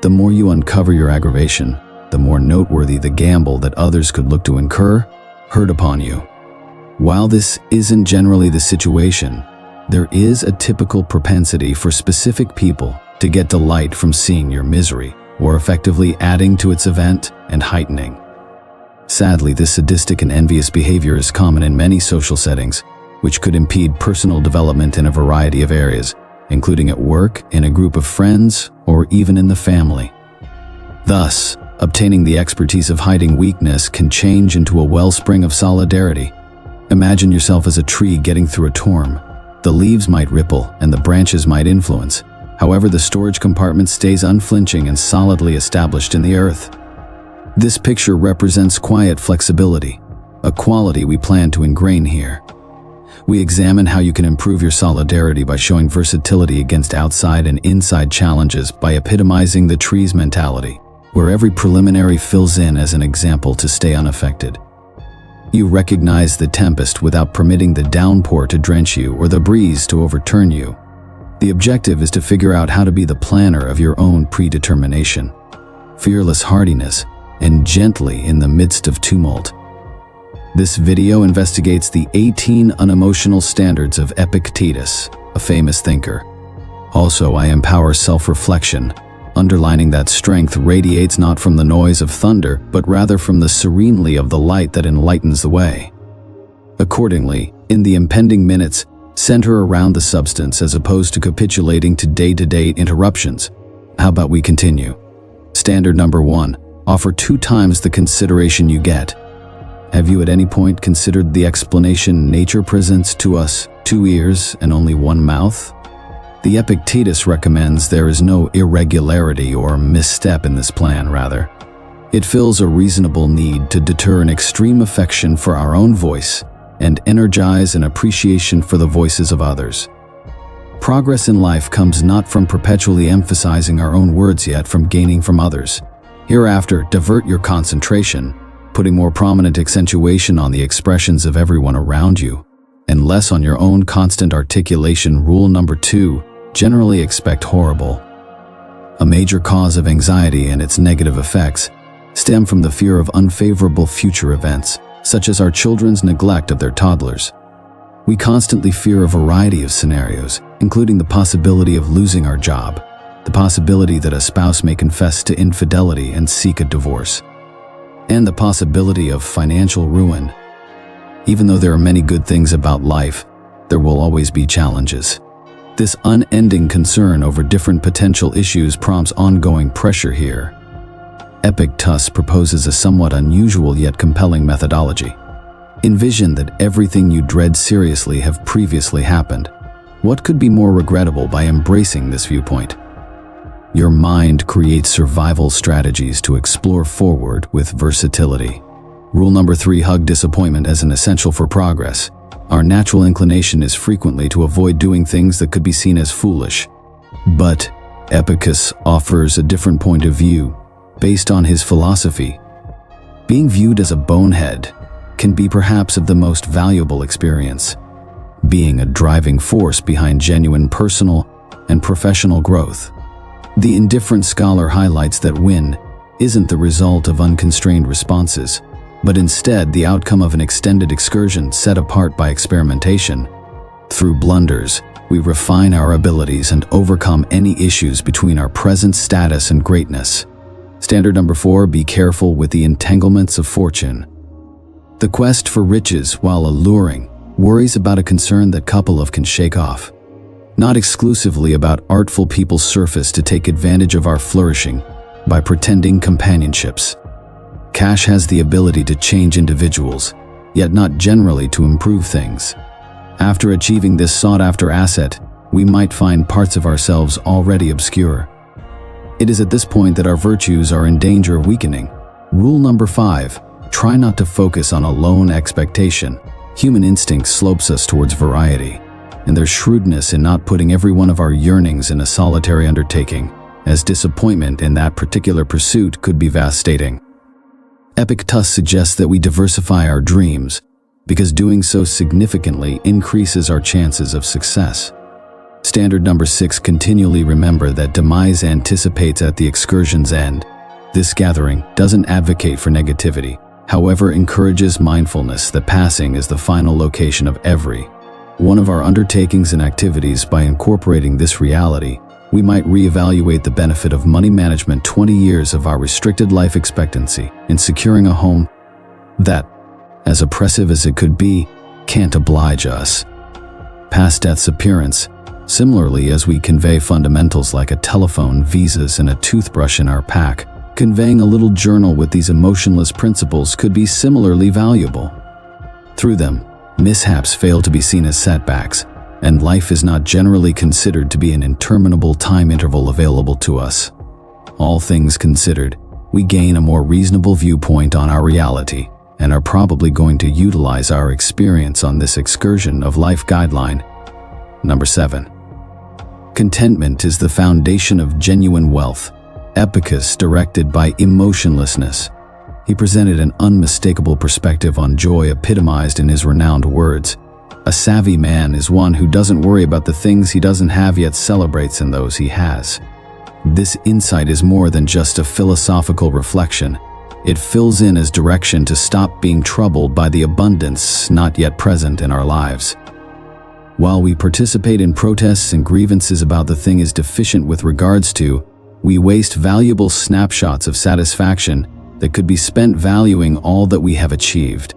the more you uncover your aggravation, the more noteworthy the gamble that others could look to incur hurt upon you. While this isn't generally the situation, there is a typical propensity for specific people to get delight from seeing your misery, or effectively adding to its event and heightening. Sadly, this sadistic and envious behavior is common in many social settings, which could impede personal development in a variety of areas, including at work, in a group of friends, or even in the family. Thus, obtaining the expertise of hiding weakness can change into a wellspring of solidarity. Imagine yourself as a tree getting through a storm. The leaves might ripple and the branches might influence. However, the storage compartment stays unflinching and solidly established in the earth. This picture represents quiet flexibility, a quality we plan to ingrain here. We examine how you can improve your solidarity by showing versatility against outside and inside challenges by epitomizing the tree's mentality, where every preliminary fills in as an example to stay unaffected. You recognize the tempest without permitting the downpour to drench you or the breeze to overturn you. The objective is to figure out how to be the planner of your own predetermination, fearless hardiness, and gently in the midst of tumult. This video investigates the 18 unemotional standards of Epictetus, a famous thinker. Also, I empower self-reflection, underlining that strength radiates not from the noise of thunder, but rather from the serenity of the light that enlightens the way. Accordingly, in the impending minutes, center around the substance as opposed to capitulating to day-to-day interruptions. How about we continue? Standard number 1. Offer 2 times the consideration you get. Have you at any point considered the explanation nature presents to us 2 ears and only 1 mouth? The Epictetus recommends there is no irregularity or misstep in this plan, rather. It fills a reasonable need to deter an extreme affection for our own voice and energize an appreciation for the voices of others. Progress in life comes not from perpetually emphasizing our own words yet from gaining from others. Hereafter, divert your concentration, putting more prominent accentuation on the expressions of everyone around you, and less on your own constant articulation. Rule number 2, generally expect horrible. A major cause of anxiety and its negative effects stem from the fear of unfavorable future events, such as our children's neglect of their toddlers. We constantly fear a variety of scenarios, including the possibility of losing our job, the possibility that a spouse may confess to infidelity and seek a divorce, and the possibility of financial ruin. Even though there are many good things about life, there will always be challenges. This unending concern over different potential issues prompts ongoing pressure here. Epictetus proposes a somewhat unusual yet compelling methodology. Envision that everything you dread seriously have previously happened. What could be more regrettable by embracing this viewpoint? Your mind creates survival strategies to explore forward with versatility. Rule number 3, hug disappointment as an essential for progress. Our natural inclination is frequently to avoid doing things that could be seen as foolish. But Epictetus offers a different point of view based on his philosophy. Being viewed as a bonehead can be perhaps of the most valuable experience, being a driving force behind genuine personal and professional growth. The indifferent scholar highlights that win isn't the result of unconstrained responses, but instead the outcome of an extended excursion set apart by experimentation. Through blunders, we refine our abilities and overcome any issues between our present status and greatness. Standard number 4, be careful with the entanglements of fortune. The quest for riches, while alluring, worries about a concern that couple of can shake off. Not exclusively about artful people's surface to take advantage of our flourishing by pretending companionships. Cash has the ability to change individuals, yet not generally to improve things. After achieving this sought-after asset, we might find parts of ourselves already obscure. It is at this point that our virtues are in danger of weakening. Rule number 5, try not to focus on a lone expectation. Human instinct slopes us towards variety, and there's shrewdness in not putting every one of our yearnings in a solitary undertaking, as disappointment in that particular pursuit could be devastating. Epictetus suggests that we diversify our dreams, because doing so significantly increases our chances of success. Standard number 6, continually remember that demise anticipates at the excursion's end. This gathering doesn't advocate for negativity, however encourages mindfulness that passing is the final location of every one of our undertakings and activities. By incorporating this reality, we might reevaluate the benefit of money management 20 years of our restricted life expectancy in securing a home that, as oppressive as it could be, can't oblige us. Past death's appearance. Similarly, as we convey fundamentals like a telephone, visas, and a toothbrush in our pack, conveying a little journal with these emotionless principles could be similarly valuable. Through them, mishaps fail to be seen as setbacks, and life is not generally considered to be an interminable time interval available to us. All things considered, we gain a more reasonable viewpoint on our reality, and are probably going to utilize our experience on this excursion of life guideline. Number 7. Contentment is the foundation of genuine wealth. Epictetus directed by emotionlessness. He presented an unmistakable perspective on joy epitomized in his renowned words. A savvy man is one who doesn't worry about the things he doesn't have yet celebrates in those he has. This insight is more than just a philosophical reflection. It fills in as direction to stop being troubled by the abundance not yet present in our lives. While we participate in protests and grievances about the thing is deficient with regards to, we waste valuable snapshots of satisfaction that could be spent valuing all that we have achieved.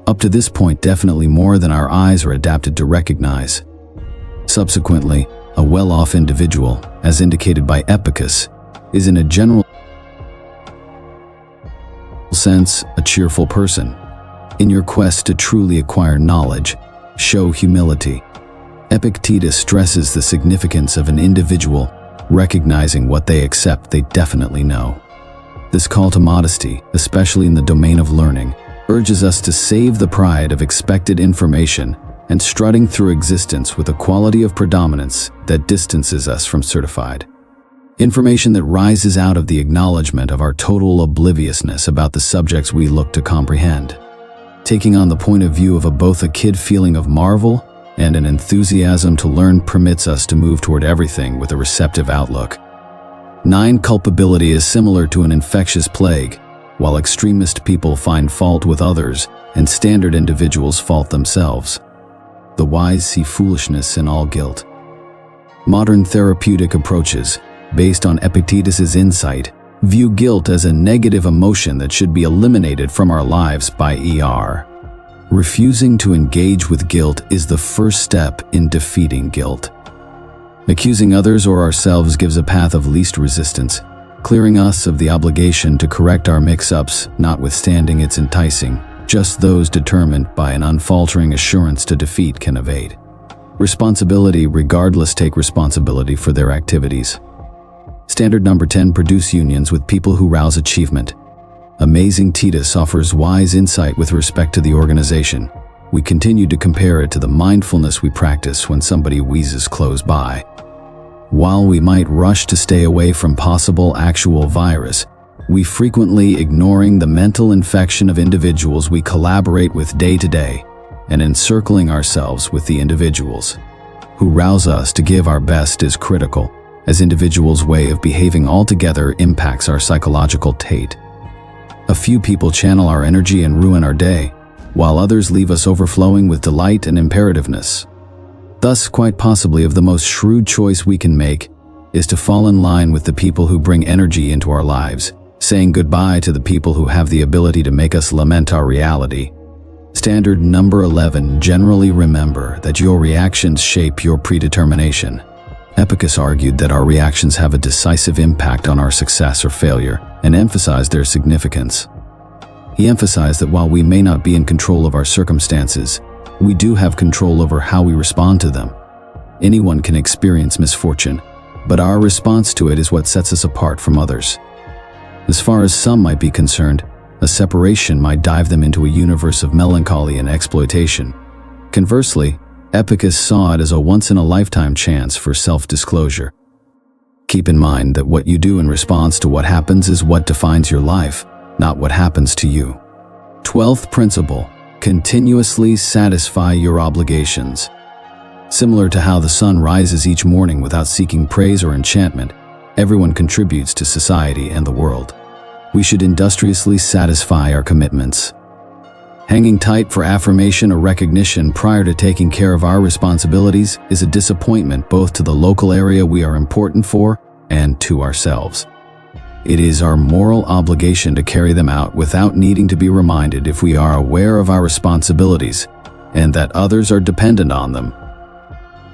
Up to this point, definitely more than our eyes are adapted to recognize. Subsequently, a well-off individual, as indicated by Epictetus, is in a general sense a cheerful person. In your quest to truly acquire knowledge, show humility. Epictetus stresses the significance of an individual recognizing what they accept they definitely know. This call to modesty, especially in the domain of learning, urges us to save the pride of expected information and strutting through existence with a quality of predominance that distances us from certified information that rises out of the acknowledgement of our total obliviousness about the subjects we look to comprehend. Taking on the point of view of both a kid feeling of marvel and an enthusiasm to learn permits us to move toward everything with a receptive outlook. 9. Culpability is similar to an infectious plague. While extremist people find fault with others and standard individuals fault themselves, the wise see foolishness in all guilt. Modern therapeutic approaches, based on Epictetus's insight, view guilt as a negative emotion that should be eliminated from our lives by ER. Refusing to engage with guilt is the first step in defeating guilt. Accusing others or ourselves gives a path of least resistance, clearing us of the obligation to correct our mix-ups, notwithstanding its enticing. Just those determined by an unfaltering assurance to defeat can evade responsibility. Regardless, take responsibility for their activities. Standard number 10. Produce unions with people who rouse achievement. Amazing Titus offers wise insight with respect to the organization. We continue to compare it to the mindfulness we practice when somebody wheezes close by. While we might rush to stay away from possible actual virus, we frequently ignoring the mental infection of individuals we collaborate with day to day, and encircling ourselves with the individuals who rouse us to give our best is critical, as individuals' way of behaving altogether impacts our psychological state. A few people channel our energy and ruin our day, while others leave us overflowing with delight and imperativeness. Thus, quite possibly the most shrewd choice we can make is to fall in line with the people who bring energy into our lives, saying goodbye to the people who have the ability to make us lament our reality. Standard number 11. Generally remember that your reactions shape your predetermination. Epictetus argued that our reactions have a decisive impact on our success or failure, and emphasized their significance. He emphasized that while we may not be in control of our circumstances, we do have control over how we respond to them. Anyone can experience misfortune, but our response to it is what sets us apart from others. As far as some might be concerned, a separation might dive them into a universe of melancholy and exploitation. Conversely, Epictetus saw it as a once-in-a-lifetime chance for self-disclosure. Keep in mind that what you do in response to what happens is what defines your life, not what happens to you. 12th principle: continuously satisfy your obligations. Similar to how the sun rises each morning without seeking praise or enchantment, everyone contributes to society and the world. We should industriously satisfy our commitments. Hanging tight for affirmation or recognition prior to taking care of our responsibilities is a disappointment both to the local area we are important for and to ourselves. It is our moral obligation to carry them out without needing to be reminded if we are aware of our responsibilities and that others are dependent on them.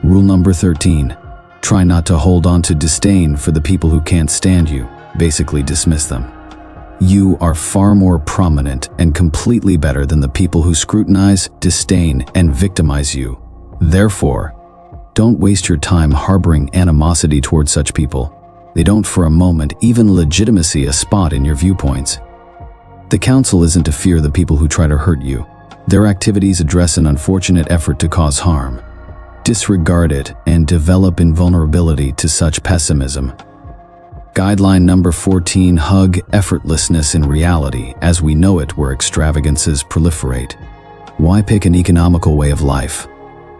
Rule number 13. Try not to hold on to disdain for the people who can't stand you. Basically dismiss them. You are far more prominent and completely better than the people who scrutinize, disdain, and victimize you. Therefore, don't waste your time harboring animosity towards such people. They don't for a moment even legitimacy a spot in your viewpoints. The counsel isn't to fear the people who try to hurt you. Their activities address an unfortunate effort to cause harm. Disregard it and develop invulnerability to such pessimism. Guideline number 14. Hug effortlessness in reality as we know it where extravagances proliferate. Why pick an economical way of life?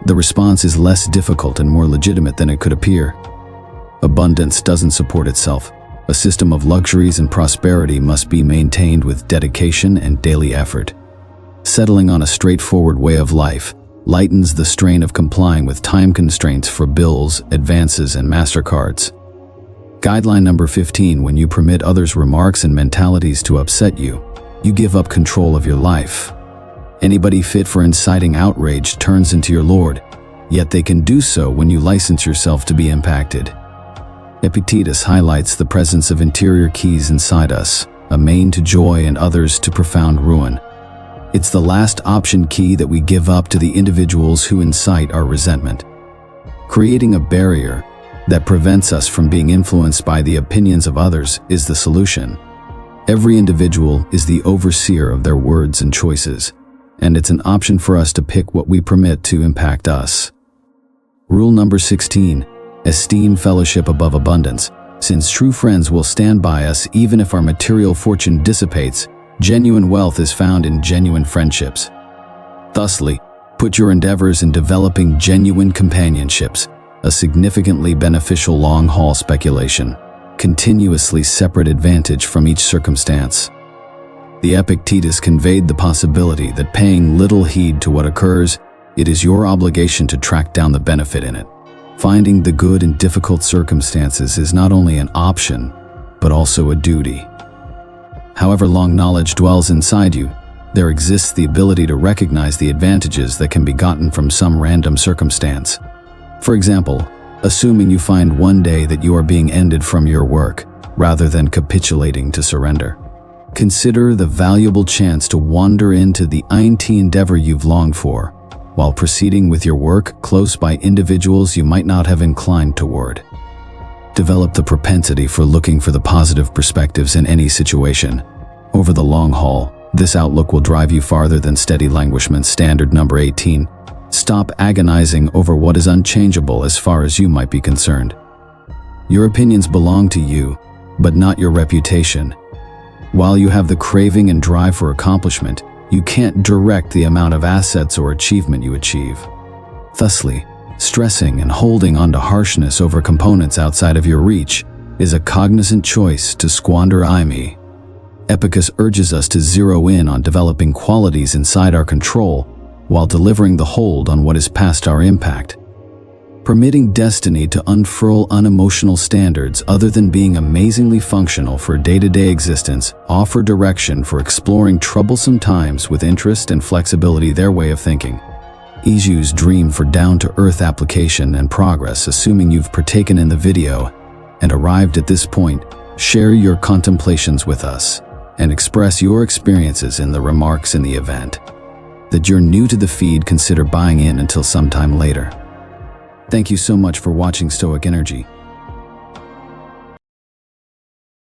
The response is less difficult and more legitimate than it could appear. Abundance doesn't support itself. A system of luxuries and prosperity must be maintained with dedication and daily effort. Settling on a straightforward way of life lightens the strain of complying with time constraints for bills, advances, and MasterCards. Guideline number 15. When you permit others' remarks and mentalities to upset you, you give up control of your life. Anybody fit for inciting outrage turns into your lord, yet they can do so when you license yourself to be impacted. Epictetus highlights the presence of interior keys inside us, a main to joy and others to profound ruin. It's the last option key that we give up to the individuals who incite our resentment. Creating a barrier that prevents us from being influenced by the opinions of others is the solution. Every individual is the overseer of their words and choices, and it's an option for us to pick what we permit to impact us. Rule number 16. Esteem fellowship above abundance. Since true friends will stand by us even if our material fortune dissipates, genuine wealth is found in genuine friendships. Thusly, put your endeavors in developing genuine companionships, a significantly beneficial long-haul speculation, continuously separate advantage from each circumstance. The Epictetus conveyed the possibility that paying little heed to what occurs, it is your obligation to track down the benefit in it. Finding the good in difficult circumstances is not only an option, but also a duty. However long knowledge dwells inside you, there exists the ability to recognize the advantages that can be gotten from some random circumstance. For example, assuming you find one day that you are being ended from your work, rather than capitulating to surrender. Consider the valuable chance to wander into the IT endeavor you've longed for, while proceeding with your work close by individuals you might not have inclined toward. Develop the propensity for looking for the positive perspectives in any situation. Over the long haul, this outlook will drive you farther than steady languishment. Standard number 18. Stop agonizing over what is unchangeable as far as you might be concerned. Your opinions belong to you, but not your reputation. While you have the craving and drive for accomplishment, you can't direct the amount of assets or achievement you achieve. Thusly, stressing and holding on to harshness over components outside of your reach is a cognizant choice to squander me. Epictetus urges us to zero in on developing qualities inside our control while delivering the hold on what is past our impact. Permitting destiny to unfurl unemotional standards other than being amazingly functional for day-to-day existence offer direction for exploring troublesome times with interest and flexibility. Their way of thinking. Ijus dream for down-to-earth application and progress. Assuming you've partaken in the video and arrived at this point, share your contemplations with us and express your experiences in the remarks in the event that you're new to the feed. Consider buying in until sometime later. Thank you so much for watching Stoic Energy.